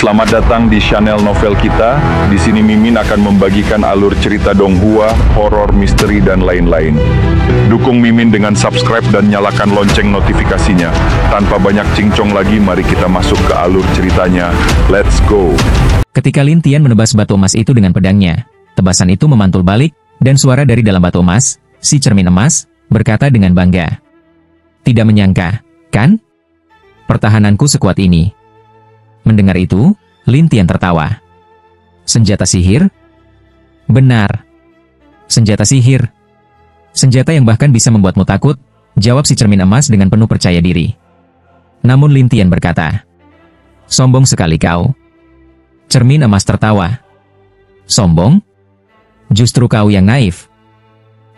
Selamat datang di channel novel kita. Di sini Mimin akan membagikan alur cerita donghua, horor, misteri, dan lain-lain. Dukung Mimin dengan subscribe dan nyalakan lonceng notifikasinya. Tanpa banyak cincong lagi, mari kita masuk ke alur ceritanya. Let's go! Ketika Lin Tian menebas batu emas itu dengan pedangnya, tebasan itu memantul balik, dan suara dari dalam batu emas, si cermin emas, berkata dengan bangga. Tidak menyangka, kan? Pertahananku sekuat ini. Mendengar itu, Lin Tian tertawa. Senjata sihir? Benar. Senjata sihir. Senjata yang bahkan bisa membuatmu takut, jawab si cermin emas dengan penuh percaya diri. Namun Lin Tian berkata, sombong sekali kau. Cermin emas tertawa. Sombong? Justru kau yang naif.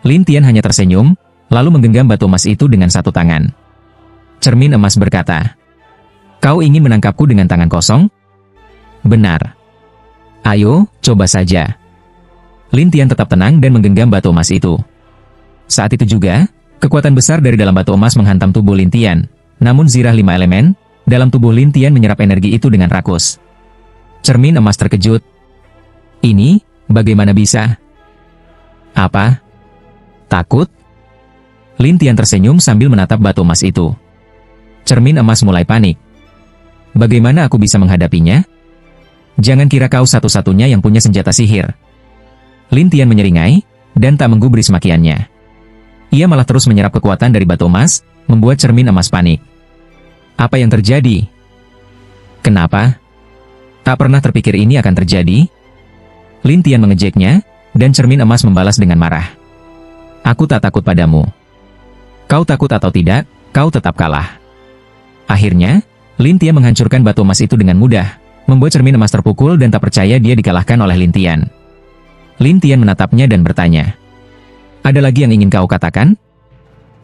Lin Tian hanya tersenyum, lalu menggenggam batu emas itu dengan satu tangan. Cermin emas berkata, kau ingin menangkapku dengan tangan kosong? Benar. Ayo, coba saja. Lin Tian tetap tenang dan menggenggam batu emas itu. Saat itu juga, kekuatan besar dari dalam batu emas menghantam tubuh Lin Tian. Namun zirah 5 elemen, dalam tubuh Lin Tian menyerap energi itu dengan rakus. Cermin emas terkejut. Ini, bagaimana bisa? Apa? Takut? Lin Tian tersenyum sambil menatap batu emas itu. Cermin emas mulai panik. Bagaimana aku bisa menghadapinya? Jangan kira kau satu-satunya yang punya senjata sihir. Lin Tian menyeringai, dan tak menggubris makiannya. Ia malah terus menyerap kekuatan dari batu emas, membuat cermin emas panik. Apa yang terjadi? Kenapa? Tak pernah terpikir ini akan terjadi? Lin Tian mengejeknya, dan cermin emas membalas dengan marah. Aku tak takut padamu. Kau takut atau tidak, kau tetap kalah. Akhirnya, Lin Tian menghancurkan batu emas itu dengan mudah, membuat cermin emas terpukul dan tak percaya dia dikalahkan oleh Lin Tian. Lin Tian menatapnya dan bertanya, ada lagi yang ingin kau katakan?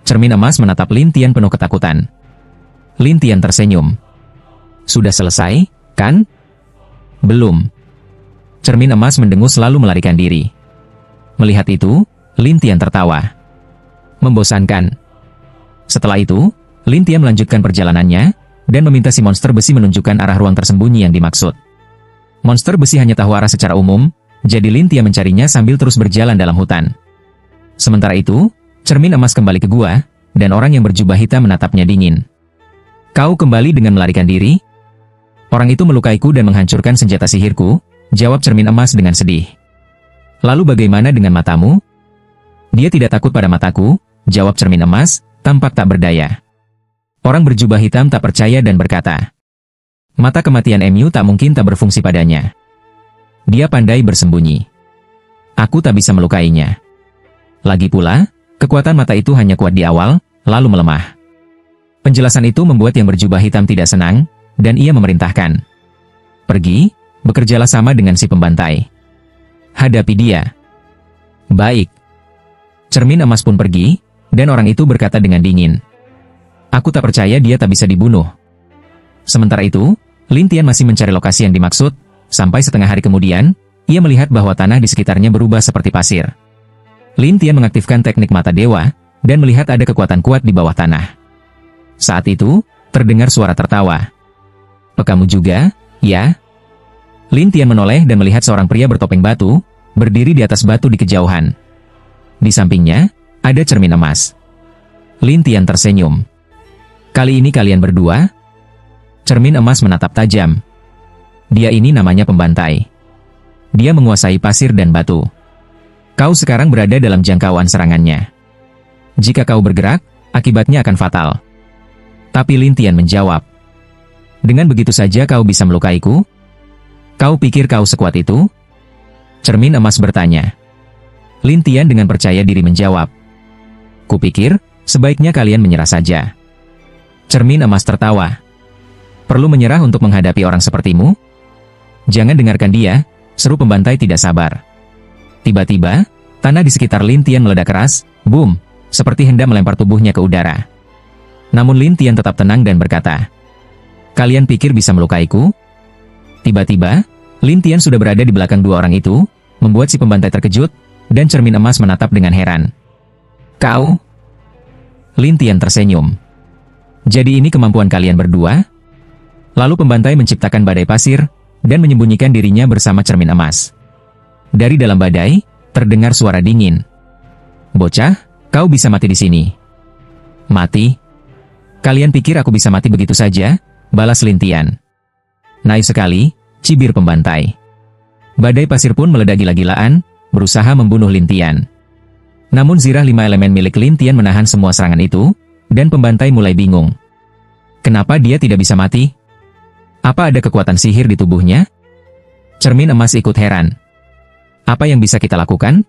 Cermin emas menatap Lin Tian penuh ketakutan. Lin Tian tersenyum. Sudah selesai, kan? Belum. Cermin emas mendengus lalu melarikan diri. Melihat itu, Lin Tian tertawa. Membosankan. Setelah itu, Lin Tian melanjutkan perjalanannya, dan meminta si monster besi menunjukkan arah ruang tersembunyi yang dimaksud. Monster besi hanya tahu arah secara umum, jadi Lin Tian mencarinya sambil terus berjalan dalam hutan. Sementara itu, cermin emas kembali ke gua, dan orang yang berjubah hitam menatapnya dingin. Kau kembali dengan melarikan diri? Orang itu melukaiku dan menghancurkan senjata sihirku, jawab cermin emas dengan sedih. Lalu bagaimana dengan matamu? Dia tidak takut pada mataku, jawab cermin emas, tampak tak berdaya. Orang berjubah hitam tak percaya dan berkata, mata kematian Mu tak mungkin tak berfungsi padanya. Dia pandai bersembunyi. Aku tak bisa melukainya. Lagi pula, kekuatan mata itu hanya kuat di awal, lalu melemah. Penjelasan itu membuat yang berjubah hitam tidak senang, dan ia memerintahkan. Pergi, bekerjalah sama dengan si pembantai. Hadapi dia. Baik. Cermin emas pun pergi, dan orang itu berkata dengan dingin. Aku tak percaya dia tak bisa dibunuh. Sementara itu, Lin Tian masih mencari lokasi yang dimaksud, sampai setengah hari kemudian, ia melihat bahwa tanah di sekitarnya berubah seperti pasir. Lin Tian mengaktifkan teknik mata dewa, dan melihat ada kekuatan kuat di bawah tanah. Saat itu, terdengar suara tertawa. Kamu juga, ya? Lin Tian menoleh dan melihat seorang pria bertopeng batu, berdiri di atas batu di kejauhan. Di sampingnya, ada cermin emas. Lin Tian tersenyum. Kali ini kalian berdua? Cermin emas menatap tajam. Dia ini namanya pembantai. Dia menguasai pasir dan batu. Kau sekarang berada dalam jangkauan serangannya. Jika kau bergerak, akibatnya akan fatal. Tapi Lin Tian menjawab. Dengan begitu saja kau bisa melukaiku? Kau pikir kau sekuat itu? Cermin emas bertanya. Lin Tian dengan percaya diri menjawab. Kupikir, sebaiknya kalian menyerah saja. Cermin emas tertawa. Perlu menyerah untuk menghadapi orang sepertimu? Jangan dengarkan dia, seru pembantai tidak sabar. Tiba-tiba, tanah di sekitar Lin Tian meledak keras, boom, seperti hendak melempar tubuhnya ke udara. Namun Lin Tian tetap tenang dan berkata, kalian pikir bisa melukaiku? Tiba-tiba, Lin Tian sudah berada di belakang dua orang itu, membuat si pembantai terkejut, dan cermin emas menatap dengan heran. Kau? Lin Tian tersenyum. Jadi ini kemampuan kalian berdua? Lalu pembantai menciptakan badai pasir, dan menyembunyikan dirinya bersama cermin emas. Dari dalam badai, terdengar suara dingin. "Bocah, kau bisa mati di sini." "Mati? Kalian pikir aku bisa mati begitu saja?" balas Lin Tian. Naif sekali, cibir pembantai. Badai pasir pun meledak gila-gilaan, berusaha membunuh Lin Tian. Namun zirah 5 elemen milik Lin Tian menahan semua serangan itu, dan pembantai mulai bingung. Kenapa dia tidak bisa mati? Apa ada kekuatan sihir di tubuhnya? Cermin emas ikut heran. Apa yang bisa kita lakukan?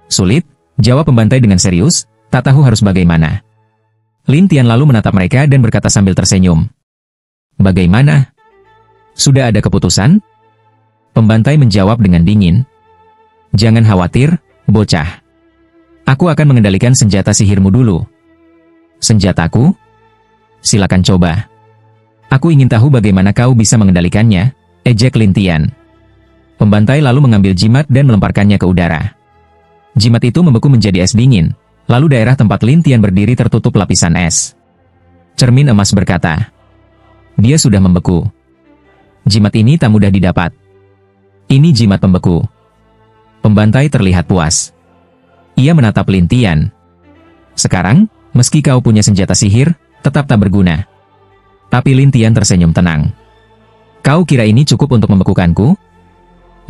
Sulit, jawab pembantai dengan serius, tak tahu harus bagaimana. Lin Tian lalu menatap mereka dan berkata sambil tersenyum. Bagaimana? Sudah ada keputusan? Pembantai menjawab dengan dingin. Jangan khawatir, bocah. Aku akan mengendalikan senjata sihirmu dulu. Senjataku? Silakan coba. Aku ingin tahu bagaimana kau bisa mengendalikannya, ejek Lin Tian. Pembantai lalu mengambil jimat dan melemparkannya ke udara. Jimat itu membeku menjadi es dingin, lalu daerah tempat Lin Tian berdiri tertutup lapisan es. Cermin emas berkata, dia sudah membeku. Jimat ini tak mudah didapat. Ini jimat pembeku. Pembantai terlihat puas. Ia menatap Lin Tian. Sekarang, meski kau punya senjata sihir, tetap tak berguna. Tapi Lin Tian tersenyum tenang. Kau kira ini cukup untuk membekukanku?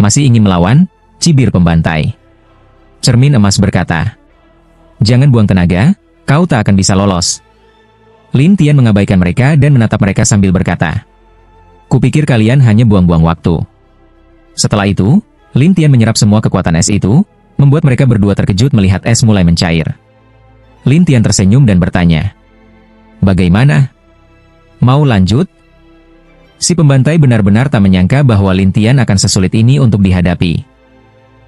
Masih ingin melawan? Cibir pembantai. Cermin emas berkata, jangan buang tenaga, kau tak akan bisa lolos. Lin Tian mengabaikan mereka dan menatap mereka sambil berkata, kupikir kalian hanya buang-buang waktu. Setelah itu, Lin Tian menyerap semua kekuatan es itu, membuat mereka berdua terkejut melihat es mulai mencair. Lin Tian tersenyum dan bertanya, bagaimana? Mau lanjut? Si pembantai benar-benar tak menyangka bahwa Lin Tian akan sesulit ini untuk dihadapi.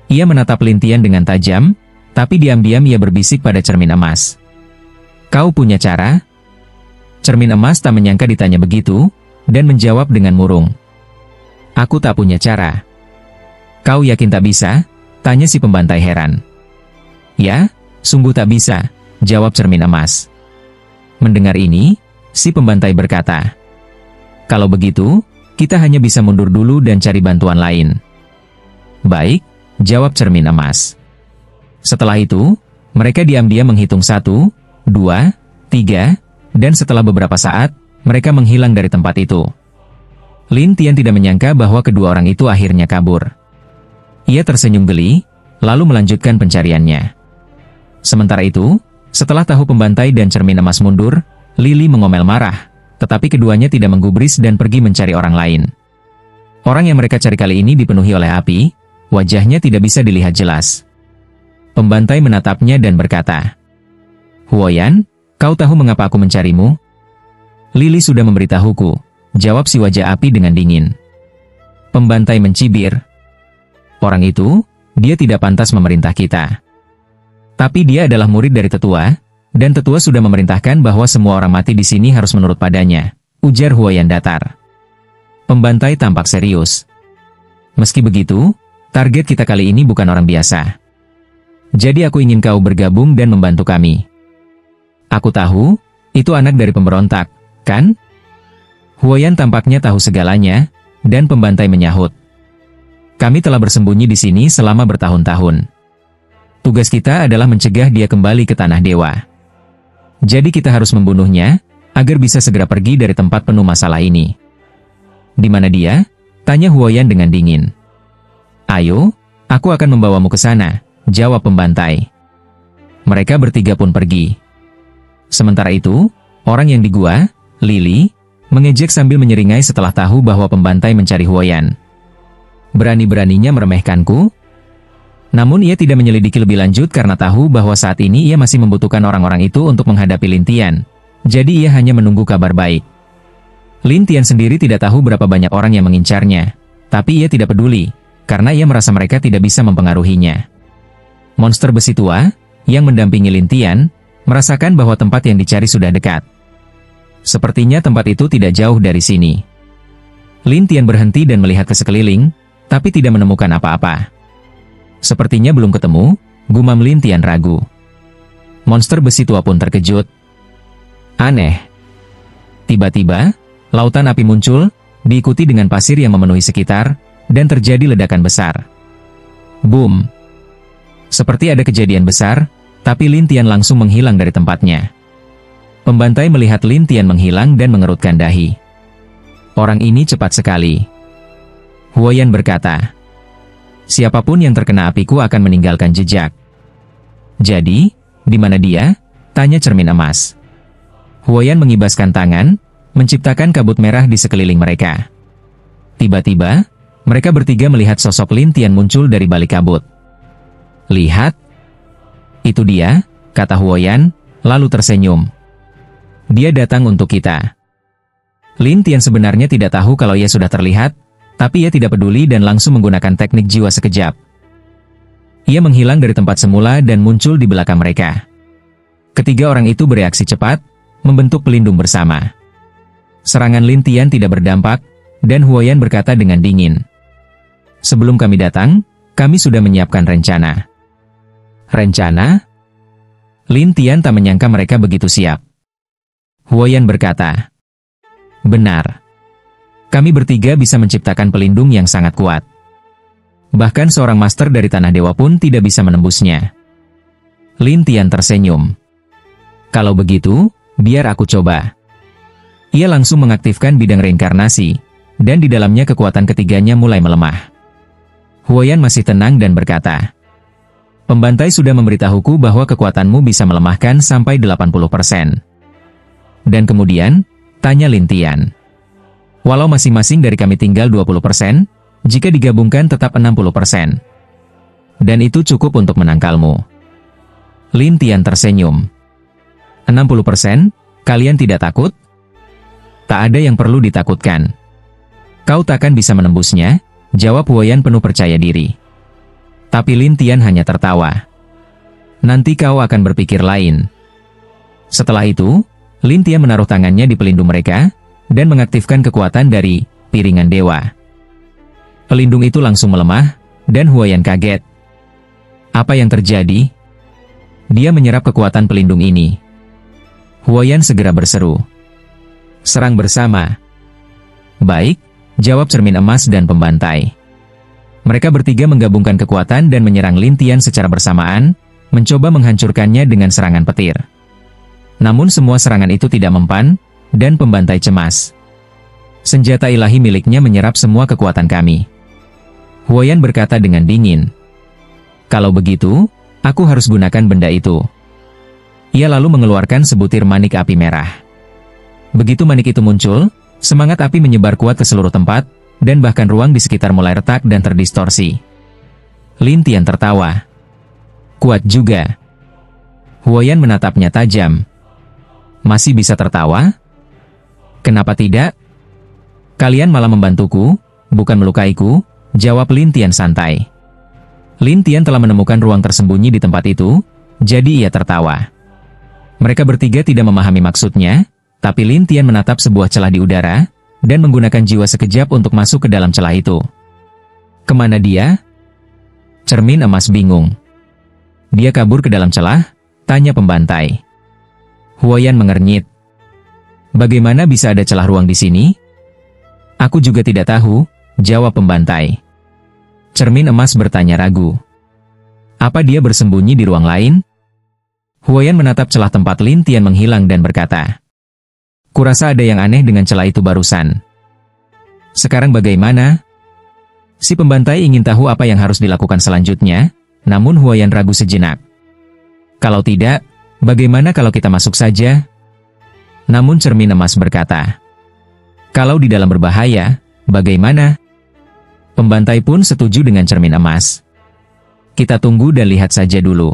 Ia menatap Lin Tian dengan tajam, tapi diam-diam ia berbisik pada cermin emas. Kau punya cara? Cermin emas tak menyangka ditanya begitu, dan menjawab dengan murung. Aku tak punya cara. Kau yakin tak bisa? Tanya si pembantai heran. Ya, sungguh tak bisa, jawab cermin emas. Mendengar ini, si pembantai berkata, kalau begitu, kita hanya bisa mundur dulu dan cari bantuan lain. Baik, jawab cermin emas. Setelah itu, mereka diam-diam menghitung 1, 2, 3, dan setelah beberapa saat, mereka menghilang dari tempat itu. Lin Tian tidak menyangka bahwa kedua orang itu akhirnya kabur. Ia tersenyum geli, lalu melanjutkan pencariannya. Sementara itu, setelah tahu pembantai dan cermin emas mundur, Lili mengomel marah, tetapi keduanya tidak menggubris dan pergi mencari orang lain. Orang yang mereka cari kali ini dipenuhi oleh api, wajahnya tidak bisa dilihat jelas. Pembantai menatapnya dan berkata, Huoyan, kau tahu mengapa aku mencarimu? Lili sudah memberitahuku, jawab si wajah api dengan dingin. Pembantai mencibir. Orang itu, dia tidak pantas memerintah kita. Tapi dia adalah murid dari tetua, dan tetua sudah memerintahkan bahwa semua orang mati di sini harus menurut padanya, ujar Huoyan datar. Pembantai tampak serius. Meski begitu, target kita kali ini bukan orang biasa. Jadi aku ingin kau bergabung dan membantu kami. Aku tahu, itu anak dari pemberontak, kan? Huoyan tampaknya tahu segalanya, dan pembantai menyahut. Kami telah bersembunyi di sini selama bertahun-tahun. Tugas kita adalah mencegah dia kembali ke tanah dewa. Jadi kita harus membunuhnya, agar bisa segera pergi dari tempat penuh masalah ini. Di mana dia? Tanya Huoyan dengan dingin. Ayo, aku akan membawamu ke sana, jawab pembantai. Mereka bertiga pun pergi. Sementara itu, orang yang di gua, Lili, mengejek sambil menyeringai setelah tahu bahwa pembantai mencari Huoyan. Berani-beraninya meremehkanku? Namun ia tidak menyelidiki lebih lanjut karena tahu bahwa saat ini ia masih membutuhkan orang-orang itu untuk menghadapi Lin Tian. Jadi ia hanya menunggu kabar baik. Lin Tian sendiri tidak tahu berapa banyak orang yang mengincarnya. Tapi ia tidak peduli, karena ia merasa mereka tidak bisa mempengaruhinya. Monster besi tua, yang mendampingi Lin Tian, merasakan bahwa tempat yang dicari sudah dekat. Sepertinya tempat itu tidak jauh dari sini. Lin Tian berhenti dan melihat ke sekeliling, tapi tidak menemukan apa-apa. Sepertinya belum ketemu, gumam Lin Tian ragu. Monster besi tua pun terkejut. Aneh. Tiba-tiba, lautan api muncul, diikuti dengan pasir yang memenuhi sekitar, dan terjadi ledakan besar. Boom! Seperti ada kejadian besar, tapi Lin Tian langsung menghilang dari tempatnya. Pembantai melihat Lin Tian menghilang dan mengerutkan dahi. Orang ini cepat sekali. Huoyan berkata, siapapun yang terkena apiku akan meninggalkan jejak. Jadi, di mana dia? Tanya cermin emas. Huoyan mengibaskan tangan, menciptakan kabut merah di sekeliling mereka. Tiba-tiba, mereka bertiga melihat sosok Lin Tian muncul dari balik kabut. Lihat. Itu dia, kata Huoyan, lalu tersenyum. Dia datang untuk kita. Lin Tian sebenarnya tidak tahu kalau ia sudah terlihat, tapi ia tidak peduli dan langsung menggunakan teknik jiwa sekejap. Ia menghilang dari tempat semula dan muncul di belakang mereka. Ketiga orang itu bereaksi cepat, membentuk pelindung bersama. Serangan Lin Tian tidak berdampak, dan Huoyan berkata dengan dingin. Sebelum kami datang, kami sudah menyiapkan rencana. Rencana? Lin Tian tak menyangka mereka begitu siap. Huoyan berkata, benar. Kami bertiga bisa menciptakan pelindung yang sangat kuat. Bahkan seorang master dari Tanah Dewa pun tidak bisa menembusnya. Lin Tian tersenyum. Kalau begitu, biar aku coba. Ia langsung mengaktifkan bidang reinkarnasi, dan di dalamnya kekuatan ketiganya mulai melemah. Huoyan masih tenang dan berkata, pembantai sudah memberitahuku bahwa kekuatanmu bisa melemahkan sampai 80%. Dan kemudian, tanya Lin Tian. Walau masing-masing dari kami tinggal 20%, jika digabungkan tetap 60%. Dan itu cukup untuk menangkalmu. Lin Tian tersenyum. 60%? Kalian tidak takut? Tak ada yang perlu ditakutkan. Kau takkan bisa menembusnya, jawab Huoyan penuh percaya diri. Tapi Lin Tian hanya tertawa. Nanti kau akan berpikir lain. Setelah itu, Lin Tian menaruh tangannya di pelindung mereka, dan mengaktifkan kekuatan dari piringan dewa. Pelindung itu langsung melemah, dan Huoyan kaget. Apa yang terjadi? Dia menyerap kekuatan pelindung ini. Huoyan segera berseru. Serang bersama. Baik, jawab cermin emas dan pembantai. Mereka bertiga menggabungkan kekuatan dan menyerang Lin Tian secara bersamaan, mencoba menghancurkannya dengan serangan petir. Namun semua serangan itu tidak mempan, dan pembantai cemas. Senjata ilahi miliknya menyerap semua kekuatan kami. Huoyan berkata dengan dingin. Kalau begitu, aku harus gunakan benda itu. Ia lalu mengeluarkan sebutir manik api merah. Begitu manik itu muncul, semangat api menyebar kuat ke seluruh tempat, dan bahkan ruang di sekitar mulai retak dan terdistorsi. Lin Tian tertawa. Kuat juga. Huoyan menatapnya tajam. Masih bisa tertawa? Kenapa tidak? Kalian malah membantuku, bukan melukaiku, jawab Lin Tian santai. Lin Tian telah menemukan ruang tersembunyi di tempat itu, jadi ia tertawa. Mereka bertiga tidak memahami maksudnya, tapi Lin Tian menatap sebuah celah di udara, dan menggunakan jiwa sekejap untuk masuk ke dalam celah itu. Kemana dia? Cermin emas bingung. Dia kabur ke dalam celah? Tanya pembantai. Huoyan mengernyit. Bagaimana bisa ada celah ruang di sini? Aku juga tidak tahu, jawab pembantai. Cermin emas bertanya ragu. Apa dia bersembunyi di ruang lain? Huoyan menatap celah tempat Lin Tian menghilang dan berkata, kurasa ada yang aneh dengan celah itu barusan. Sekarang bagaimana? Si pembantai ingin tahu apa yang harus dilakukan selanjutnya, namun Huoyan ragu sejenak. Kalau tidak, bagaimana kalau kita masuk saja? Namun cermin emas berkata, kalau di dalam berbahaya, bagaimana? Pembantai pun setuju dengan cermin emas. Kita tunggu dan lihat saja dulu.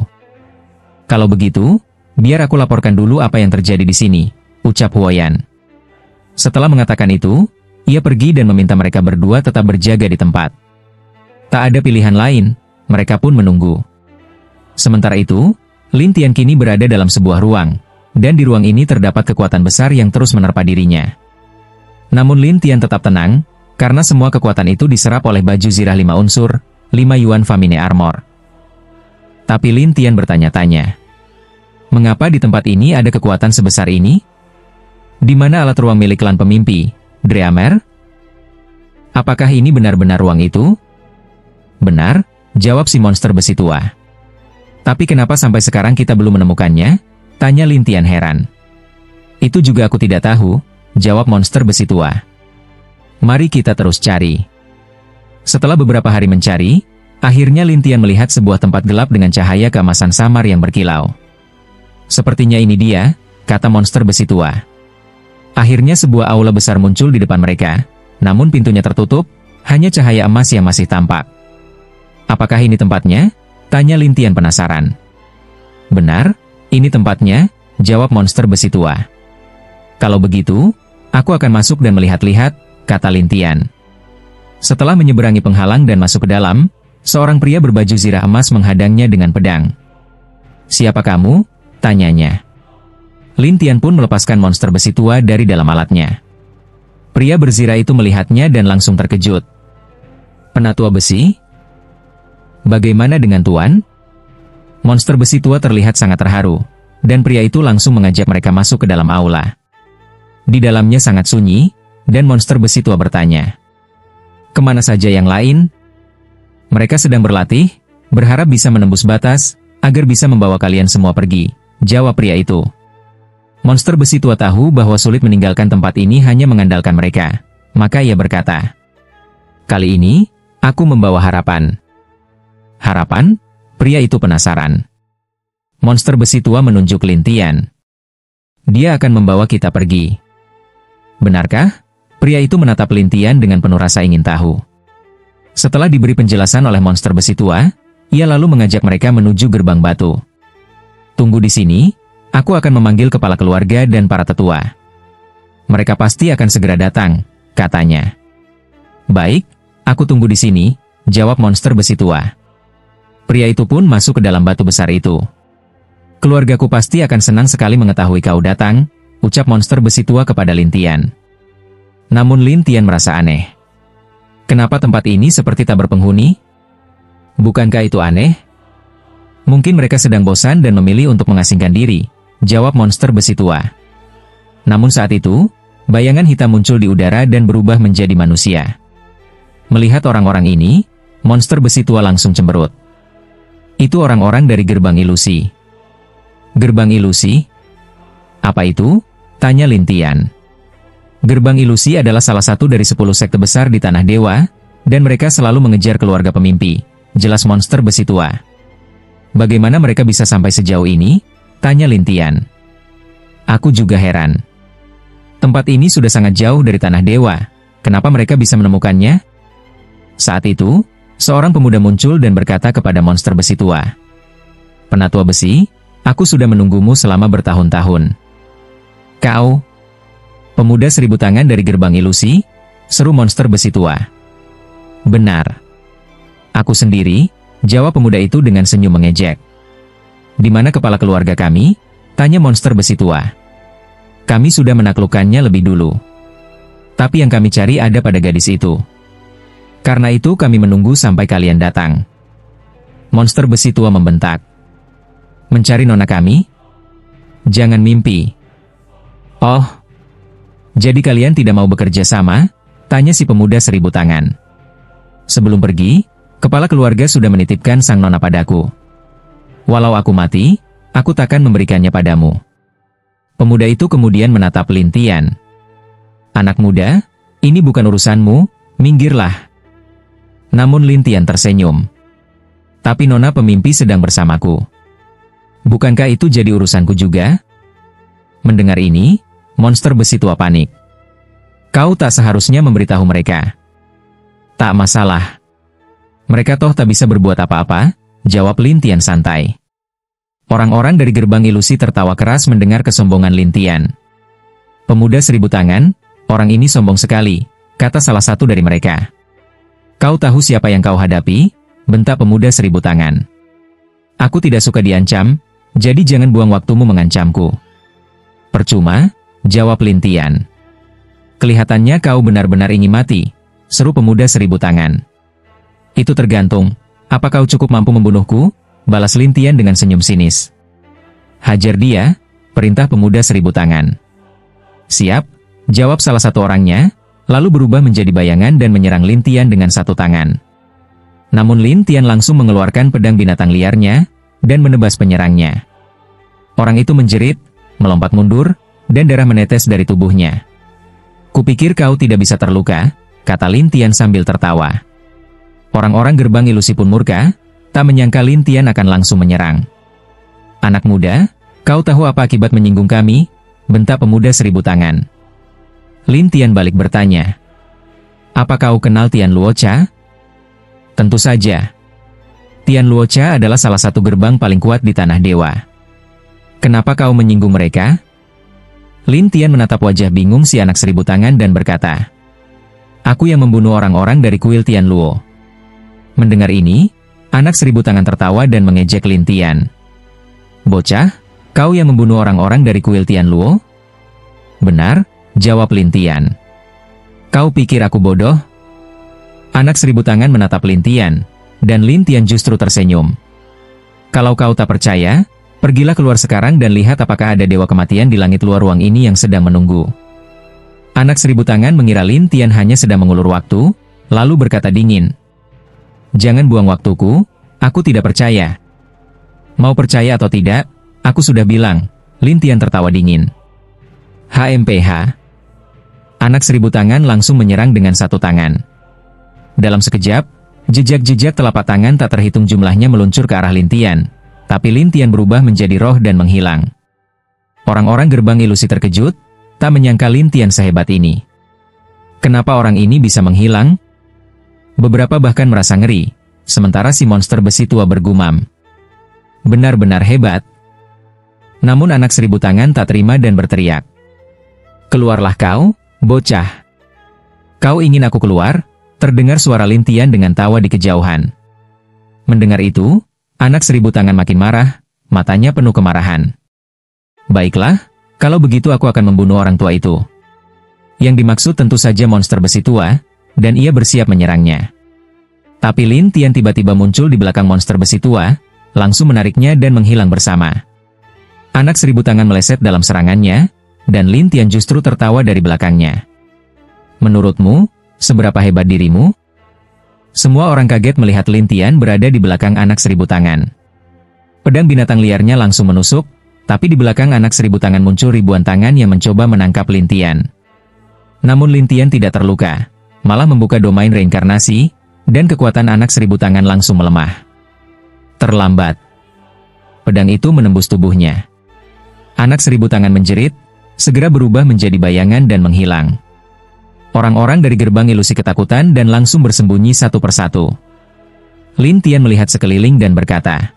Kalau begitu, biar aku laporkan dulu apa yang terjadi di sini, ucap Huoyan. Setelah mengatakan itu, ia pergi dan meminta mereka berdua tetap berjaga di tempat. Tak ada pilihan lain, mereka pun menunggu. Sementara itu, Lin Tian kini berada dalam sebuah ruang, dan di ruang ini terdapat kekuatan besar yang terus menerpa dirinya. Namun Lin Tian tetap tenang, karena semua kekuatan itu diserap oleh baju zirah 5 unsur, 5 Yuan Famine Armor. Tapi Lin Tian bertanya-tanya, mengapa di tempat ini ada kekuatan sebesar ini? Di mana alat ruang milik klan pemimpi, Dreamer? Apakah ini benar-benar ruang itu? Benar, jawab si monster besi tua. Tapi kenapa sampai sekarang kita belum menemukannya? Tanya Lin Tian heran. Itu juga aku tidak tahu, jawab monster besi tua. Mari kita terus cari. Setelah beberapa hari mencari, akhirnya Lin Tian melihat sebuah tempat gelap dengan cahaya keemasan samar yang berkilau. Sepertinya ini dia, kata monster besi tua. Akhirnya sebuah aula besar muncul di depan mereka, namun pintunya tertutup, hanya cahaya emas yang masih tampak. Apakah ini tempatnya? Tanya Lin Tian penasaran. Benar, ini tempatnya, jawab monster besi tua. Kalau begitu, aku akan masuk dan melihat-lihat, kata Lin Tian. Setelah menyeberangi penghalang dan masuk ke dalam, seorang pria berbaju zirah emas menghadangnya dengan pedang. Siapa kamu? Tanyanya. Lin Tian pun melepaskan monster besi tua dari dalam alatnya. Pria berzirah itu melihatnya dan langsung terkejut. Penatua besi? Bagaimana dengan Tuan? Monster besi tua terlihat sangat terharu, dan pria itu langsung mengajak mereka masuk ke dalam aula. Di dalamnya sangat sunyi, dan monster besi tua bertanya, "Kemana saja yang lain?" Mereka sedang berlatih, berharap bisa menembus batas, agar bisa membawa kalian semua pergi, jawab pria itu. Monster besi tua tahu bahwa sulit meninggalkan tempat ini hanya mengandalkan mereka, maka ia berkata, "Kali ini, aku membawa harapan." Harapan? Pria itu penasaran. Monster besi tua menunjuk Lin Tian. Dia akan membawa kita pergi. Benarkah? Pria itu menatap Lin Tian dengan penuh rasa ingin tahu. Setelah diberi penjelasan oleh monster besi tua, ia lalu mengajak mereka menuju gerbang batu. Tunggu di sini, aku akan memanggil kepala keluarga dan para tetua. Mereka pasti akan segera datang, katanya. Baik, aku tunggu di sini, jawab monster besi tua. Pria itu pun masuk ke dalam batu besar itu. Keluargaku pasti akan senang sekali mengetahui kau datang, ucap monster besi tua kepada Lin Tian. Namun Lin Tian merasa aneh. Kenapa tempat ini seperti tak berpenghuni? Bukankah itu aneh? Mungkin mereka sedang bosan dan memilih untuk mengasingkan diri, jawab monster besi tua. Namun saat itu, bayangan hitam muncul di udara dan berubah menjadi manusia. Melihat orang-orang ini, monster besi tua langsung cemberut. Itu orang-orang dari gerbang ilusi. Gerbang ilusi? Apa itu? Tanya Lin Tian. Gerbang ilusi adalah salah satu dari 10 sekte besar di Tanah Dewa, dan mereka selalu mengejar keluarga pemimpi, jelas monster besi tua. Bagaimana mereka bisa sampai sejauh ini? Tanya Lin Tian. Aku juga heran. Tempat ini sudah sangat jauh dari Tanah Dewa, kenapa mereka bisa menemukannya? Saat itu, seorang pemuda muncul dan berkata kepada monster besi tua. Penatua besi, aku sudah menunggumu selama bertahun-tahun. Kau? Pemuda 1000 tangan dari gerbang ilusi? Seru monster besi tua. Benar. Aku sendiri, jawab pemuda itu dengan senyum mengejek. Di mana kepala keluarga kami? Tanya monster besi tua. Kami sudah menaklukkannya lebih dulu. Tapi yang kami cari ada pada gadis itu. Karena itu kami menunggu sampai kalian datang. Monster besi tua membentak. Mencari nona kami? Jangan mimpi. Oh, jadi kalian tidak mau bekerja sama? Tanya si pemuda 1000 tangan. Sebelum pergi, kepala keluarga sudah menitipkan sang nona padaku. Walau aku mati, aku takkan memberikannya padamu. Pemuda itu kemudian menatap Lin Tian. Anak muda, ini bukan urusanmu, minggirlah. Namun Lin Tian tersenyum. Tapi nona pemimpi sedang bersamaku. Bukankah itu jadi urusanku juga? Mendengar ini, monster besi tua panik. Kau tak seharusnya memberitahu mereka. Tak masalah. Mereka toh tak bisa berbuat apa-apa, jawab Lin Tian santai. Orang-orang dari gerbang ilusi tertawa keras mendengar kesombongan Lin Tian. Pemuda 1000 tangan, orang ini sombong sekali, kata salah satu dari mereka. Kau tahu siapa yang kau hadapi? Bentak pemuda 1000 tangan. Aku tidak suka diancam, jadi jangan buang waktumu mengancamku. Percuma, jawab Lin Tian. Kelihatannya kau benar-benar ingin mati, seru pemuda 1000 tangan. Itu tergantung, apa kau cukup mampu membunuhku? Balas Lin Tian dengan senyum sinis. Hajar dia, perintah pemuda 1000 tangan. Siap, jawab salah satu orangnya, lalu berubah menjadi bayangan dan menyerang Lin Tian dengan satu tangan. Namun Lin Tian langsung mengeluarkan pedang binatang liarnya, dan menebas penyerangnya. Orang itu menjerit, melompat mundur, dan darah menetes dari tubuhnya. Kupikir kau tidak bisa terluka, kata Lin Tian sambil tertawa. Orang-orang gerbang ilusi pun murka, tak menyangka Lin Tian akan langsung menyerang. Anak muda, kau tahu apa akibat menyinggung kami? Bentak pemuda 1000 tangan. Lin Tian balik bertanya. Apa kau kenal Tian Luocha? Tentu saja. Tian Luocha adalah salah satu gerbang paling kuat di Tanah Dewa. Kenapa kau menyinggung mereka? Lin Tian menatap wajah bingung si anak 1000 tangan dan berkata. Aku yang membunuh orang-orang dari kuil Tian Luo. Mendengar ini, anak 1000 tangan tertawa dan mengejek Lin Tian. Bocah, kau yang membunuh orang-orang dari kuil Tian Luo? Benar, jawab Lin Tian. Kau pikir aku bodoh? Anak 1000 tangan menatap Lin Tian, dan Lin Tian justru tersenyum. Kalau kau tak percaya, pergilah keluar sekarang dan lihat apakah ada dewa kematian di langit luar ruang ini yang sedang menunggu. Anak 1000 tangan mengira Lin Tian hanya sedang mengulur waktu, lalu berkata dingin. Jangan buang waktuku, aku tidak percaya. Mau percaya atau tidak, aku sudah bilang, Lin Tian tertawa dingin. HMPH. Anak 1000 tangan langsung menyerang dengan satu tangan. Dalam sekejap, jejak-jejak telapak tangan tak terhitung jumlahnya meluncur ke arah Lin Tian, tapi Lin Tian berubah menjadi roh dan menghilang. Orang-orang gerbang ilusi terkejut, tak menyangka Lin Tian sehebat ini. Kenapa orang ini bisa menghilang? Beberapa bahkan merasa ngeri, sementara si monster besi tua bergumam. Benar-benar hebat. Namun anak 1000 tangan tak terima dan berteriak. Keluarlah kau, bocah. Kau ingin aku keluar? Terdengar suara Lin Tian dengan tawa di kejauhan. Mendengar itu, anak 1000 tangan makin marah, matanya penuh kemarahan. Baiklah, kalau begitu aku akan membunuh orang tua itu. Yang dimaksud tentu saja monster besi tua, dan ia bersiap menyerangnya. Tapi Lin Tian tiba-tiba muncul di belakang monster besi tua, langsung menariknya dan menghilang bersama. Anak 1000 tangan meleset dalam serangannya, dan Lin Tian justru tertawa dari belakangnya. Menurutmu, seberapa hebat dirimu? Semua orang kaget melihat Lin Tian berada di belakang anak 1000 tangan. Pedang binatang liarnya langsung menusuk, tapi di belakang anak 1000 tangan muncul ribuan tangan yang mencoba menangkap Lin Tian. Namun Lin Tian tidak terluka, malah membuka domain reinkarnasi, dan kekuatan anak 1000 tangan langsung melemah. Terlambat. Pedang itu menembus tubuhnya. Anak 1000 tangan menjerit, segera berubah menjadi bayangan dan menghilang. Orang-orang dari gerbang ilusi ketakutan dan langsung bersembunyi satu persatu. Lin Tian melihat sekeliling dan berkata,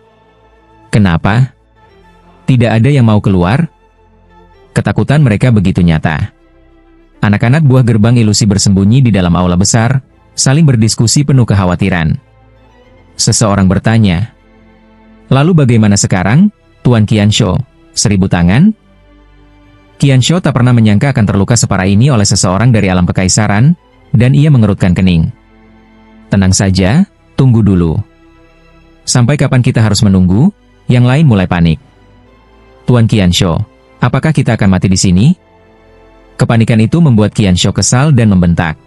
"Kenapa? Tidak ada yang mau keluar?" Ketakutan mereka begitu nyata. Anak-anak buah gerbang ilusi bersembunyi di dalam aula besar, saling berdiskusi penuh kekhawatiran. Seseorang bertanya, "Lalu bagaimana sekarang, Tuan Qianshu, 1000 tangan?" Qianshu tak pernah menyangka akan terluka separah ini oleh seseorang dari alam kekaisaran, dan ia mengerutkan kening. "Tenang saja, tunggu dulu. Sampai kapan kita harus menunggu?" Yang lain mulai panik. "Tuan Qianshu, apakah kita akan mati di sini?" Kepanikan itu membuat Qianshu kesal dan membentak.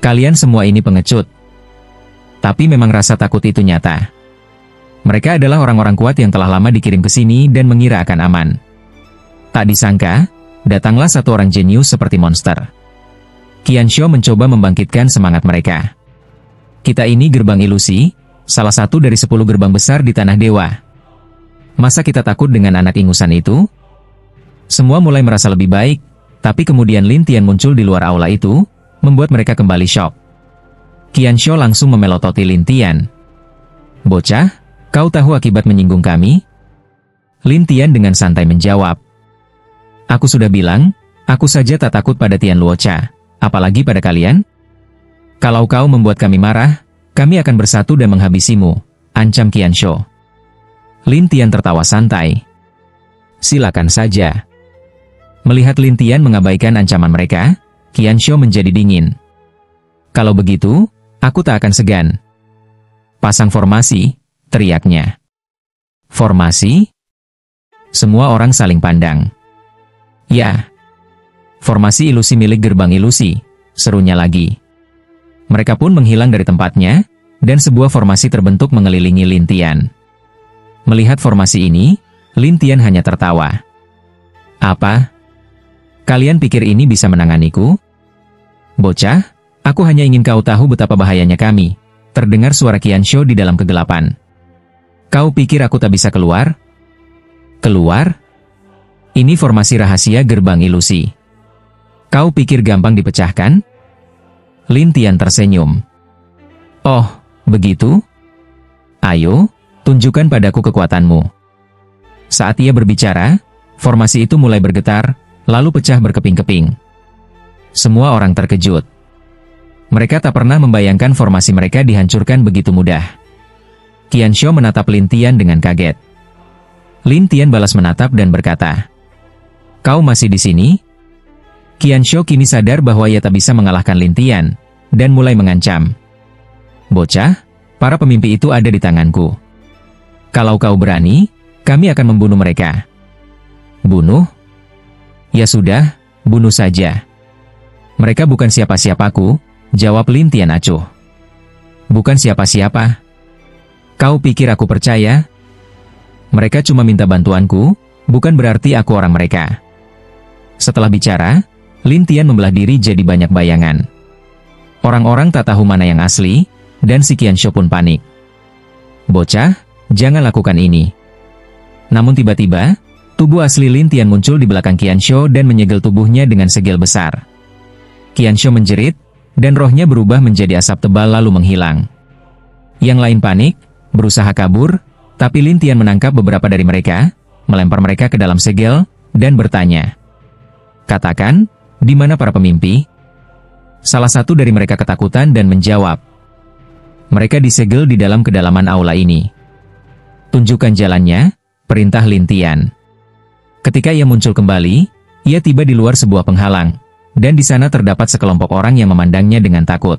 "Kalian semua ini pengecut." Tapi memang rasa takut itu nyata. Mereka adalah orang-orang kuat yang telah lama dikirim ke sini dan mengira akan aman. Tak disangka, datanglah satu orang jenius seperti monster. Qianshu mencoba membangkitkan semangat mereka. "Kita ini gerbang ilusi, salah satu dari 10 gerbang besar di Tanah Dewa. Masa kita takut dengan anak ingusan itu?" Semua mulai merasa lebih baik, tapi kemudian Lin Tian muncul di luar aula itu, membuat mereka kembali syok. Qianshu langsung memelototi Lin Tian. "Bocah, kau tahu akibat menyinggung kami?" Lin Tian dengan santai menjawab, "Aku sudah bilang, aku saja tak takut pada Tian Luocha, apalagi pada kalian. Kalau kau membuat kami marah, kami akan bersatu dan menghabisimu," ancam Qianshu. Lin Tian tertawa santai. "Silakan saja." Melihat Lin Tian mengabaikan ancaman mereka, Qianshu menjadi dingin. "Kalau begitu, aku tak akan segan." "Pasang formasi," teriaknya. "Formasi?" Semua orang saling pandang. "Ya, formasi ilusi milik gerbang ilusi," serunya lagi. Mereka pun menghilang dari tempatnya, dan sebuah formasi terbentuk mengelilingi Lin Tian. Melihat formasi ini, Lin Tian hanya tertawa. Apa? Kalian pikir ini bisa menanganiku? Bocah, aku hanya ingin kau tahu betapa bahayanya kami. Terdengar suara Qianshu di dalam kegelapan. Kau pikir aku tak bisa keluar? Keluar? Ini formasi rahasia gerbang ilusi. Kau pikir gampang dipecahkan? Lin Tian tersenyum. Oh, begitu? Ayo, tunjukkan padaku kekuatanmu. Saat ia berbicara, formasi itu mulai bergetar, lalu pecah berkeping-keping. Semua orang terkejut. Mereka tak pernah membayangkan formasi mereka dihancurkan begitu mudah. Qianshu menatap Lin Tian dengan kaget. Lin Tian balas menatap dan berkata, "Kau masih di sini?" Qianshu kini sadar bahwa ia tak bisa mengalahkan Lin Tian, dan mulai mengancam. "Bocah, para pemimpi itu ada di tanganku. Kalau kau berani, kami akan membunuh mereka." "Bunuh? Ya sudah, bunuh saja." "Mereka bukan siapa-siapaku," jawab Lin Tian acuh. "Bukan siapa-siapa? Kau pikir aku percaya? Mereka cuma minta bantuanku, bukan berarti aku orang mereka." Setelah bicara, Lin Tian membelah diri jadi banyak bayangan. Orang-orang tak tahu mana yang asli, dan si Qianshu pun panik. "Bocah, jangan lakukan ini." Namun tiba-tiba, tubuh asli Lin Tian muncul di belakang Qianshu dan menyegel tubuhnya dengan segel besar. Qianshu menjerit, dan rohnya berubah menjadi asap tebal lalu menghilang. Yang lain panik, berusaha kabur, tapi Lin Tian menangkap beberapa dari mereka, melempar mereka ke dalam segel, dan bertanya, "Katakan, di mana para pemimpi?" Salah satu dari mereka ketakutan dan menjawab, "Mereka disegel di dalam kedalaman aula ini." "Tunjukkan jalannya," perintah Lin Tian. Ketika ia muncul kembali, ia tiba di luar sebuah penghalang, dan di sana terdapat sekelompok orang yang memandangnya dengan takut.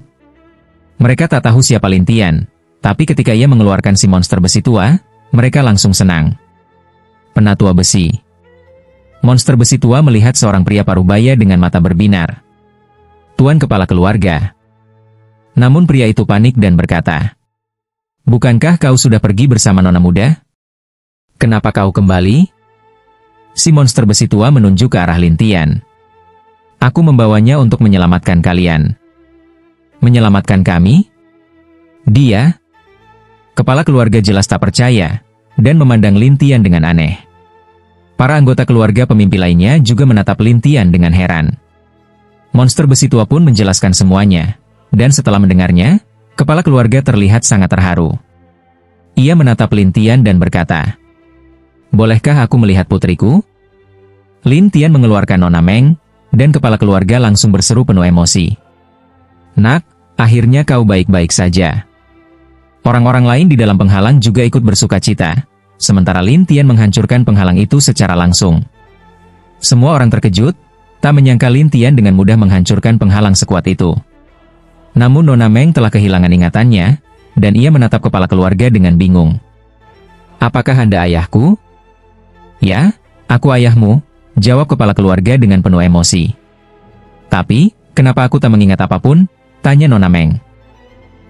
Mereka tak tahu siapa Lin Tian, tapi ketika ia mengeluarkan si monster besi tua, mereka langsung senang. Penatua besi. Monster besi tua melihat seorang pria parubaya dengan mata berbinar. "Tuan kepala keluarga." Namun pria itu panik dan berkata, "Bukankah kau sudah pergi bersama nona muda? Kenapa kau kembali?" Si monster besi tua menunjuk ke arah Lin Tian. "Aku membawanya untuk menyelamatkan kalian." "Menyelamatkan kami?" Dia, kepala keluarga jelas tak percaya, dan memandang Lin Tian dengan aneh. Para anggota keluarga pemimpi lainnya juga menatap Lin Tian dengan heran. Monster besi tua pun menjelaskan semuanya, dan setelah mendengarnya, kepala keluarga terlihat sangat terharu. Ia menatap Lin Tian dan berkata, "Bolehkah aku melihat putriku?" Lin Tian mengeluarkan nona Meng, dan kepala keluarga langsung berseru penuh emosi. "Nak, akhirnya kau baik-baik saja." Orang-orang lain di dalam penghalang juga ikut bersukacita, sementara Lin Tian menghancurkan penghalang itu secara langsung. Semua orang terkejut, tak menyangka Lin Tian dengan mudah menghancurkan penghalang sekuat itu. Namun nona Meng telah kehilangan ingatannya, dan ia menatap kepala keluarga dengan bingung. "Apakah Anda ayahku?" "Ya, aku ayahmu," jawab kepala keluarga dengan penuh emosi. "Tapi, kenapa aku tak mengingat apapun?" tanya nona Meng.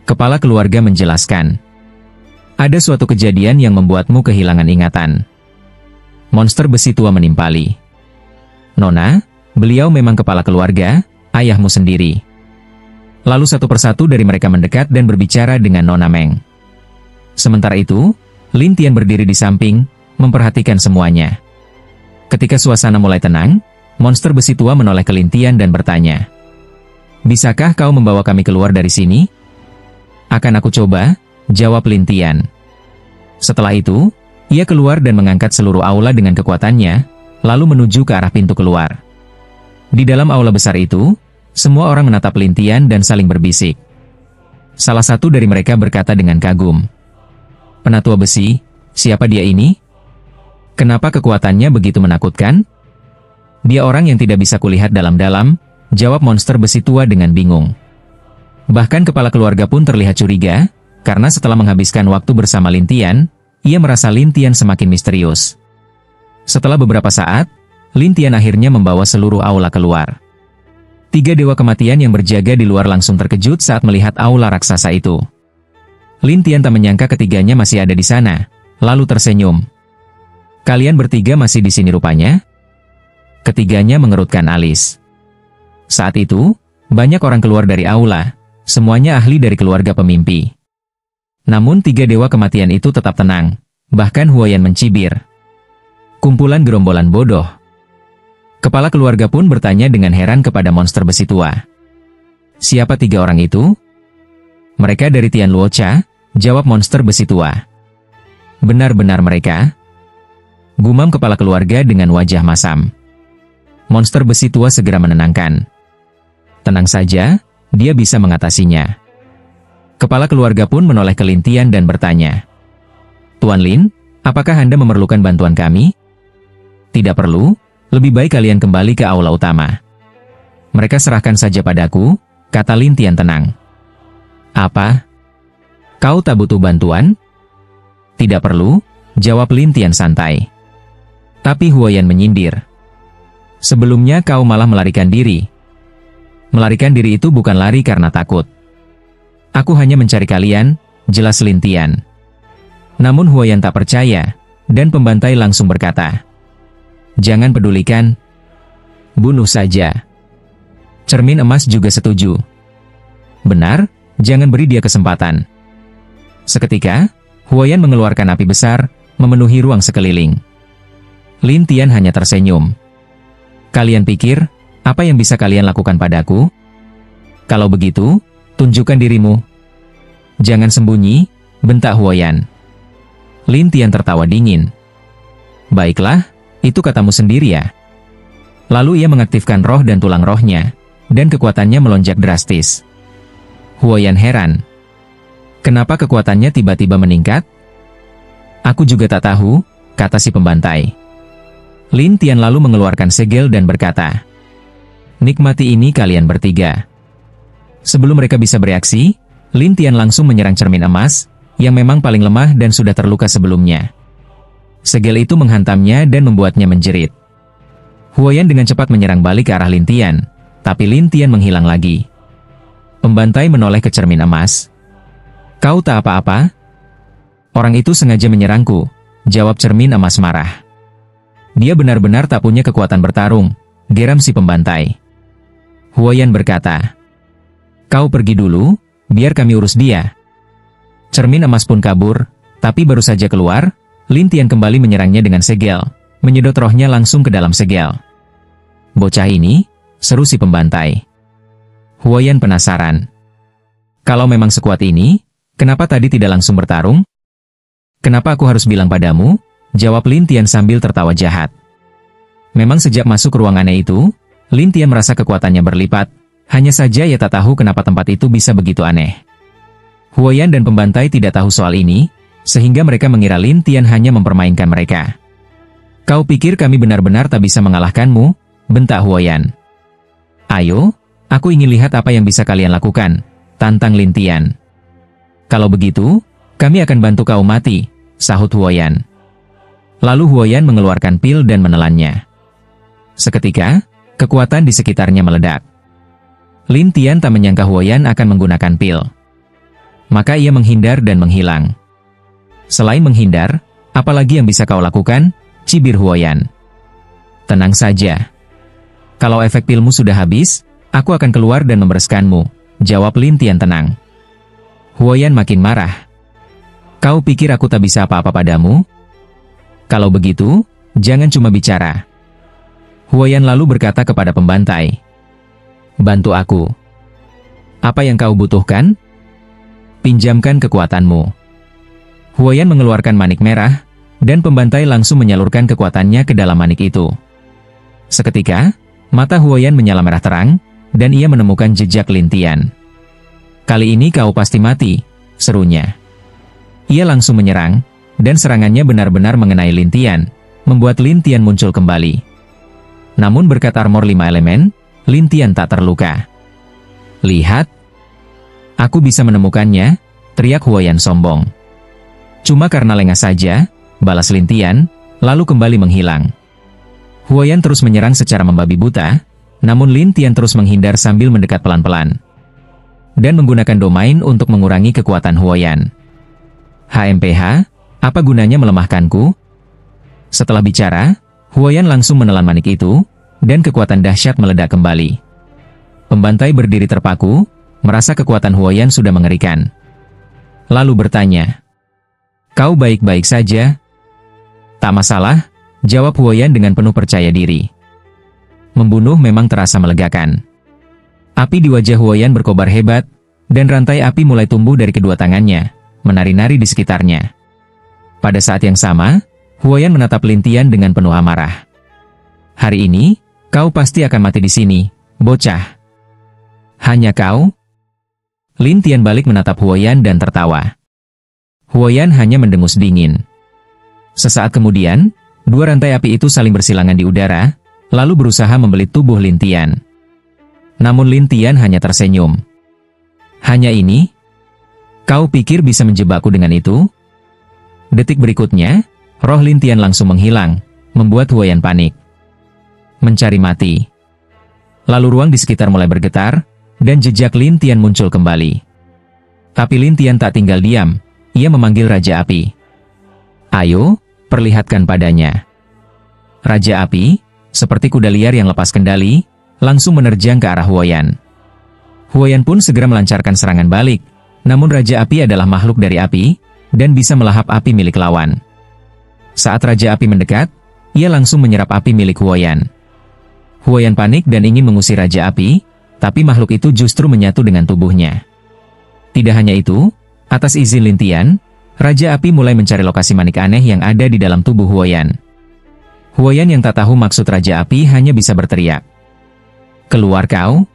Kepala keluarga menjelaskan, "Ada suatu kejadian yang membuatmu kehilangan ingatan." Monster besi tua menimpali. "Nona, beliau memang kepala keluarga, ayahmu sendiri." Lalu satu persatu dari mereka mendekat dan berbicara dengan nona Meng. Sementara itu, Lin Tian berdiri di samping, memperhatikan semuanya. Ketika suasana mulai tenang, monster besi tua menoleh ke Lin Tian dan bertanya, "Bisakah kau membawa kami keluar dari sini?" "Akan aku coba," jawab Lin Tian. Setelah itu, ia keluar dan mengangkat seluruh aula dengan kekuatannya, lalu menuju ke arah pintu keluar. Di dalam aula besar itu, semua orang menatap Lin Tian dan saling berbisik. Salah satu dari mereka berkata dengan kagum, "Penatua besi, siapa dia ini? Kenapa kekuatannya begitu menakutkan?" "Dia orang yang tidak bisa kulihat dalam-dalam," jawab monster besi tua dengan bingung. Bahkan kepala keluarga pun terlihat curiga, karena setelah menghabiskan waktu bersama Lin Tian, ia merasa Lin Tian semakin misterius. Setelah beberapa saat, Lin Tian akhirnya membawa seluruh aula keluar. Tiga dewa kematian yang berjaga di luar langsung terkejut saat melihat aula raksasa itu. Lin Tian tak menyangka ketiganya masih ada di sana, lalu tersenyum. "Kalian bertiga masih di sini rupanya?" Ketiganya mengerutkan alis. Saat itu, banyak orang keluar dari aula, semuanya ahli dari keluarga pemimpi. Namun tiga dewa kematian itu tetap tenang, bahkan Huayan mencibir. Kumpulan gerombolan bodoh. Kepala keluarga pun bertanya dengan heran kepada monster besi tua. "Siapa tiga orang itu?" "Mereka dari Tian Luocha," jawab monster besi tua. "Benar-benar mereka?" gumam kepala keluarga dengan wajah masam. Monster besi tua segera menenangkan. "Tenang saja, dia bisa mengatasinya." Kepala keluarga pun menoleh ke Lin Tian dan bertanya, "Tuan Lin, apakah Anda memerlukan bantuan kami?" "Tidak perlu, lebih baik kalian kembali ke aula utama. Mereka serahkan saja padaku," kata Lin Tian tenang. "Apa? Kau tak butuh bantuan?" "Tidak perlu," jawab Lin Tian santai. Tapi Huayan menyindir. "Sebelumnya kau malah melarikan diri." "Melarikan diri itu bukan lari karena takut. Aku hanya mencari kalian," jelas Lin Tian. Namun Huayan tak percaya, dan pembantai langsung berkata, "Jangan pedulikan. Bunuh saja." Cermin emas juga setuju. "Benar, jangan beri dia kesempatan." Seketika, Huayan mengeluarkan api besar, memenuhi ruang sekeliling. Lin Tian hanya tersenyum. "Kalian pikir, apa yang bisa kalian lakukan padaku? Kalau begitu, tunjukkan dirimu." "Jangan sembunyi," bentak Huayan. Lin Tian tertawa dingin. "Baiklah, itu katamu sendiri ya." Lalu ia mengaktifkan roh dan tulang rohnya, dan kekuatannya melonjak drastis. Huayan heran. "Kenapa kekuatannya tiba-tiba meningkat?" "Aku juga tak tahu," kata si pembantai. Lin Tian lalu mengeluarkan segel dan berkata, "Nikmati ini kalian bertiga." Sebelum mereka bisa bereaksi, Lin Tian langsung menyerang cermin emas, yang memang paling lemah dan sudah terluka sebelumnya. Segel itu menghantamnya dan membuatnya menjerit. Huayan dengan cepat menyerang balik ke arah Lin Tian, tapi Lin Tian menghilang lagi. Pembantai menoleh ke cermin emas. "Kau tak apa-apa?" "Orang itu sengaja menyerangku," jawab cermin emas marah. "Dia benar-benar tak punya kekuatan bertarung," geram si pembantai. Huayan berkata, "Kau pergi dulu, biar kami urus dia." Cermin emas pun kabur, tapi baru saja keluar, Lin Tian kembali menyerangnya dengan segel, menyedot rohnya langsung ke dalam segel. "Bocah ini," seru si pembantai. Huayan penasaran. "Kalau memang sekuat ini, kenapa tadi tidak langsung bertarung?" "Kenapa aku harus bilang padamu?" jawab Lin Tian sambil tertawa jahat. Memang sejak masuk ruang aneh itu, Lin Tian merasa kekuatannya berlipat, hanya saja ia tak tahu kenapa tempat itu bisa begitu aneh. Huayan dan pembantai tidak tahu soal ini, sehingga mereka mengira Lin Tian hanya mempermainkan mereka. "Kau pikir kami benar-benar tak bisa mengalahkanmu?" bentak Huayan. "Ayo, aku ingin lihat apa yang bisa kalian lakukan," tantang Lin Tian. "Kalau begitu, kami akan bantu kau mati," sahut Huayan. Lalu Huayan mengeluarkan pil dan menelannya. Seketika, kekuatan di sekitarnya meledak. Lin Tian tak menyangka Huayan akan menggunakan pil. Maka ia menghindar dan menghilang. "Selain menghindar, apalagi yang bisa kau lakukan?" cibir Huayan. "Tenang saja. Kalau efek pilmu sudah habis, aku akan keluar dan membereskanmu," jawab Lin Tian tenang. Huayan makin marah. "Kau pikir aku tak bisa apa-apa padamu? Kalau begitu, jangan cuma bicara." Huayan lalu berkata kepada pembantai, "Bantu aku. Apa yang kau butuhkan? Pinjamkan kekuatanmu." Huayan mengeluarkan manik merah, dan pembantai langsung menyalurkan kekuatannya ke dalam manik itu. Seketika, mata Huayan menyala merah terang, dan ia menemukan jejak Lin Tian. "Kali ini kau pasti mati," serunya. Ia langsung menyerang, dan serangannya benar-benar mengenai Lin Tian, membuat Lin Tian muncul kembali. Namun berkat armor 5 elemen, Lin Tian tak terluka. "Lihat, aku bisa menemukannya," teriak Huayan sombong. "Cuma karena lengah saja," balas Lin Tian, lalu kembali menghilang. Huayan terus menyerang secara membabi buta, namun Lin Tian terus menghindar sambil mendekat pelan-pelan. Dan menggunakan domain untuk mengurangi kekuatan Huoyan. HMPH, apa gunanya melemahkanku? Setelah bicara, Huoyan langsung menelan manik itu, dan kekuatan dahsyat meledak kembali. Pembantai berdiri terpaku, merasa kekuatan Huoyan sudah mengerikan. Lalu bertanya, "Kau baik-baik saja?" "Tak masalah," jawab Huoyan dengan penuh percaya diri. Membunuh memang terasa melegakan. Api di wajah Huoyan berkobar hebat, dan rantai api mulai tumbuh dari kedua tangannya, menari-nari di sekitarnya. Pada saat yang sama, Huoyan menatap Lin Tian dengan penuh amarah. "Hari ini, kau pasti akan mati di sini, bocah." "Hanya kau?" Lin Tian balik menatap Huoyan dan tertawa. Huoyan hanya mendengus dingin. Sesaat kemudian, dua rantai api itu saling bersilangan di udara, lalu berusaha membelit tubuh Lin Tian. Namun Lin Tian hanya tersenyum. "Hanya ini? Kau pikir bisa menjebakku dengan itu?" Detik berikutnya, roh Lin Tian langsung menghilang, membuat Huoyan panik. Mencari mati. Lalu ruang di sekitar mulai bergetar, dan jejak Lin Tian muncul kembali. Tapi Lin Tian tak tinggal diam, ia memanggil Raja Api. "Ayo, perlihatkan padanya." Raja Api, seperti kuda liar yang lepas kendali, langsung menerjang ke arah Huoyan. Huoyan pun segera melancarkan serangan balik, namun Raja Api adalah makhluk dari api, dan bisa melahap api milik lawan. Saat Raja Api mendekat, ia langsung menyerap api milik Huoyan. Huoyan panik dan ingin mengusir Raja Api, tapi makhluk itu justru menyatu dengan tubuhnya. Tidak hanya itu, atas izin Lin Tian, Raja Api mulai mencari lokasi manik aneh yang ada di dalam tubuh Huoyan. Huoyan yang tak tahu maksud Raja Api hanya bisa berteriak, "Keluar kau!"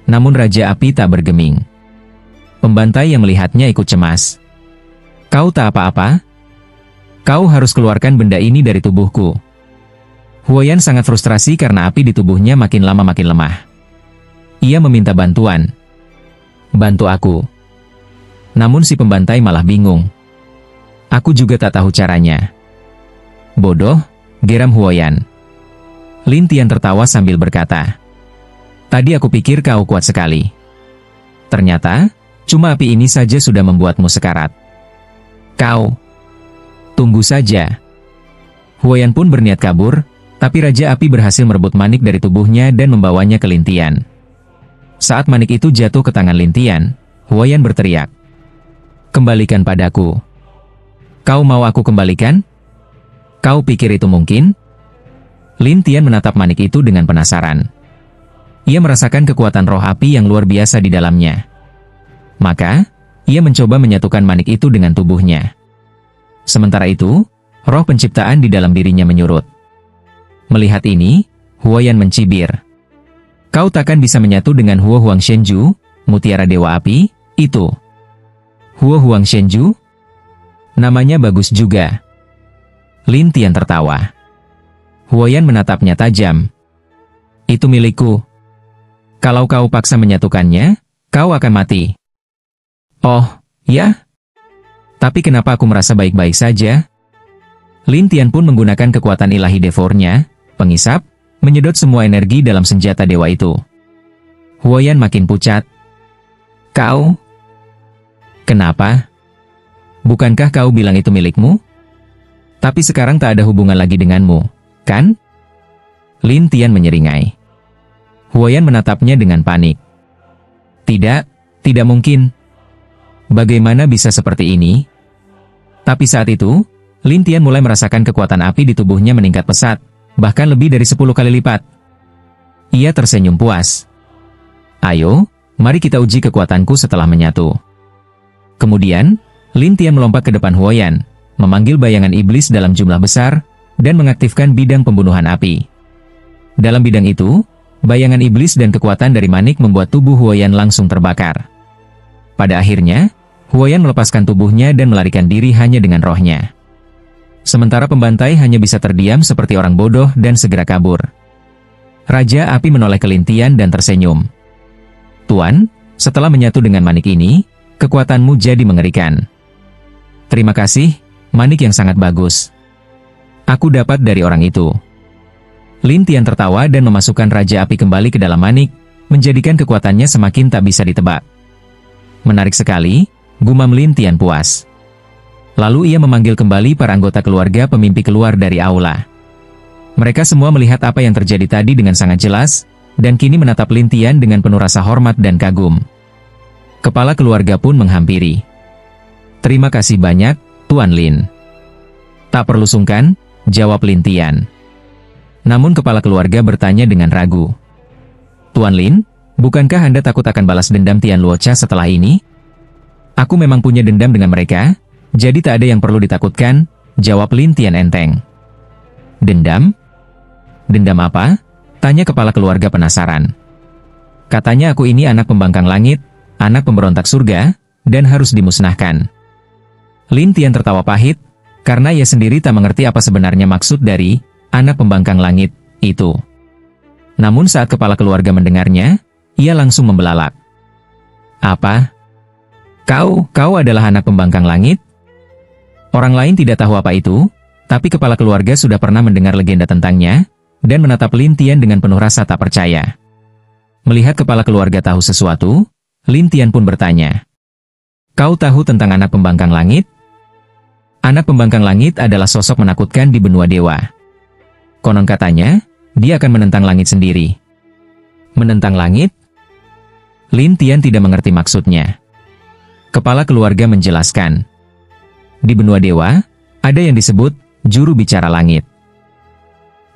Namun Raja Api tak bergeming. Pembantai yang melihatnya ikut cemas. "Kau tak apa-apa? Kau harus keluarkan benda ini dari tubuhku." Huoyan sangat frustrasi karena api di tubuhnya makin lama makin lemah. Ia meminta bantuan. "Bantu aku." Namun si pembantai malah bingung. "Aku juga tak tahu caranya." "Bodoh," geram Huoyan. Lin Tian tertawa sambil berkata, "Tadi aku pikir kau kuat sekali. Ternyata, cuma api ini saja sudah membuatmu sekarat." "Kau tunggu saja." Huoyan pun berniat kabur, tapi Raja Api berhasil merebut manik dari tubuhnya dan membawanya ke Lin Tian. Saat manik itu jatuh ke tangan Lin Tian, Huoyan berteriak, "Kembalikan padaku." "Kau mau aku kembalikan? Kau pikir itu mungkin?" Lin Tian menatap manik itu dengan penasaran. Ia merasakan kekuatan roh api yang luar biasa di dalamnya. Maka, ia mencoba menyatukan manik itu dengan tubuhnya. Sementara itu, roh penciptaan di dalam dirinya menyurut. Melihat ini, Huoyan mencibir. "Kau takkan bisa menyatu dengan Huo Huang Shenju, mutiara dewa api, itu." "Huo Huang Shenju? Namanya bagus juga." Lin Tian tertawa. Huoyan menatapnya tajam. "Itu milikku. Kalau kau paksa menyatukannya, kau akan mati." "Oh, ya? Tapi kenapa aku merasa baik-baik saja?" Lin Tian pun menggunakan kekuatan ilahi devornya, pengisap, menyedot semua energi dalam senjata dewa itu. Huoyan makin pucat. "Kau? Kenapa? Bukankah kau bilang itu milikmu? Tapi sekarang tak ada hubungan lagi denganmu, kan?" Lin Tian menyeringai. Huoyan menatapnya dengan panik. "Tidak, tidak mungkin. Bagaimana bisa seperti ini?" Tapi saat itu, Lin Tian mulai merasakan kekuatan api di tubuhnya meningkat pesat, bahkan lebih dari 10 kali lipat. Ia tersenyum puas. "Ayo, mari kita uji kekuatanku setelah menyatu." Kemudian, Lin Tian melompat ke depan Huoyan, memanggil bayangan iblis dalam jumlah besar, dan mengaktifkan bidang pembunuhan api. Dalam bidang itu, bayangan iblis dan kekuatan dari manik membuat tubuh Huoyan langsung terbakar. Pada akhirnya, Huoyan melepaskan tubuhnya dan melarikan diri hanya dengan rohnya. Sementara pembantai hanya bisa terdiam seperti orang bodoh dan segera kabur. Raja Api menoleh ke Lin Tian dan tersenyum. "Tuan, setelah menyatu dengan manik ini, kekuatanmu jadi mengerikan." "Terima kasih, manik yang sangat bagus. Aku dapat dari orang itu." Lin Tian tertawa dan memasukkan Raja Api kembali ke dalam manik, menjadikan kekuatannya semakin tak bisa ditebak. Menarik sekali, gumam Lin Tian puas. Lalu ia memanggil kembali para anggota keluarga pemimpi keluar dari aula. Mereka semua melihat apa yang terjadi tadi dengan sangat jelas, dan kini menatap Lin Tian dengan penuh rasa hormat dan kagum. Kepala keluarga pun menghampiri. "Terima kasih banyak, Tuan Lin." "Tak perlu sungkan," jawab Lin Tian. Namun kepala keluarga bertanya dengan ragu. "Tuan Lin, bukankah Anda takut akan balas dendam Tian Luocha setelah ini?" "Aku memang punya dendam dengan mereka, jadi tak ada yang perlu ditakutkan," jawab Lin Tian enteng. "Dendam? Dendam apa?" tanya kepala keluarga penasaran. "Katanya aku ini anak pembangkang langit, anak pemberontak surga, dan harus dimusnahkan." Lin Tian tertawa pahit, karena ia sendiri tak mengerti apa sebenarnya maksud dari anak pembangkang langit itu. Namun saat kepala keluarga mendengarnya, ia langsung membelalak. "Apa? Kau adalah anak pembangkang langit?" Orang lain tidak tahu apa itu, tapi kepala keluarga sudah pernah mendengar legenda tentangnya, dan menatap Lin Tian dengan penuh rasa tak percaya. Melihat kepala keluarga tahu sesuatu, Lin Tian pun bertanya, "Kau tahu tentang anak pembangkang langit?" Anak pembangkang langit adalah sosok menakutkan di benua dewa. Konon katanya, dia akan menentang langit sendiri. Menentang langit? Lin Tian tidak mengerti maksudnya. Kepala keluarga menjelaskan. Di benua dewa, ada yang disebut juru bicara langit.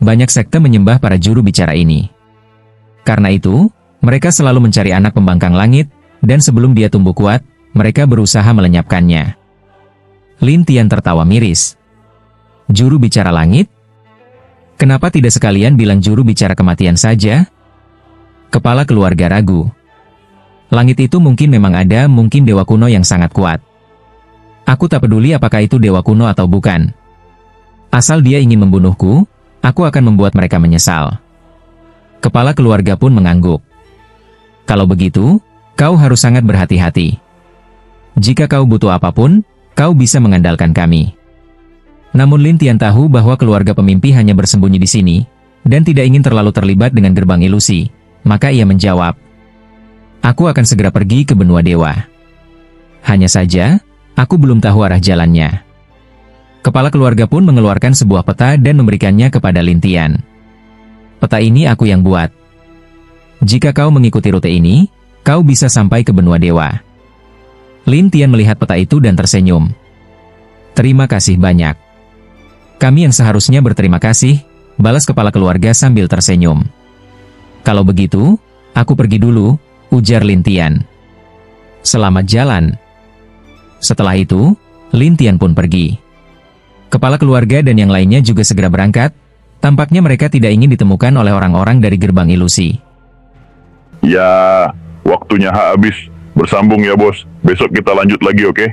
Banyak sekte menyembah para juru bicara ini. Karena itu, mereka selalu mencari anak pembangkang langit, dan sebelum dia tumbuh kuat, mereka berusaha melenyapkannya. Lin Tian tertawa miris. Juru bicara langit? Kenapa tidak sekalian bilang juru bicara kematian saja? Kepala keluarga ragu. Langit itu mungkin memang ada, mungkin dewa kuno yang sangat kuat. Aku tak peduli apakah itu dewa kuno atau bukan. Asal dia ingin membunuhku, aku akan membuat mereka menyesal. Kepala keluarga pun mengangguk. Kalau begitu, kau harus sangat berhati-hati. Jika kau butuh apapun, kau bisa mengandalkan kami. Namun Lin Tian tahu bahwa keluarga pemimpi hanya bersembunyi di sini, dan tidak ingin terlalu terlibat dengan gerbang ilusi, maka ia menjawab, "Aku akan segera pergi ke benua dewa. Hanya saja, aku belum tahu arah jalannya." Kepala keluarga pun mengeluarkan sebuah peta dan memberikannya kepada Lin Tian. "Peta ini aku yang buat. Jika kau mengikuti rute ini, kau bisa sampai ke benua dewa." Lin Tian melihat peta itu dan tersenyum. "Terima kasih banyak." "Kami yang seharusnya berterima kasih," balas kepala keluarga sambil tersenyum. "Kalau begitu, aku pergi dulu," ujar Lin Tian. "Selamat jalan." Setelah itu, Lin Tian pun pergi. Kepala keluarga dan yang lainnya juga segera berangkat, tampaknya mereka tidak ingin ditemukan oleh orang-orang dari gerbang ilusi. Ya, waktunya habis. Bersambung ya bos, besok kita lanjut lagi oke?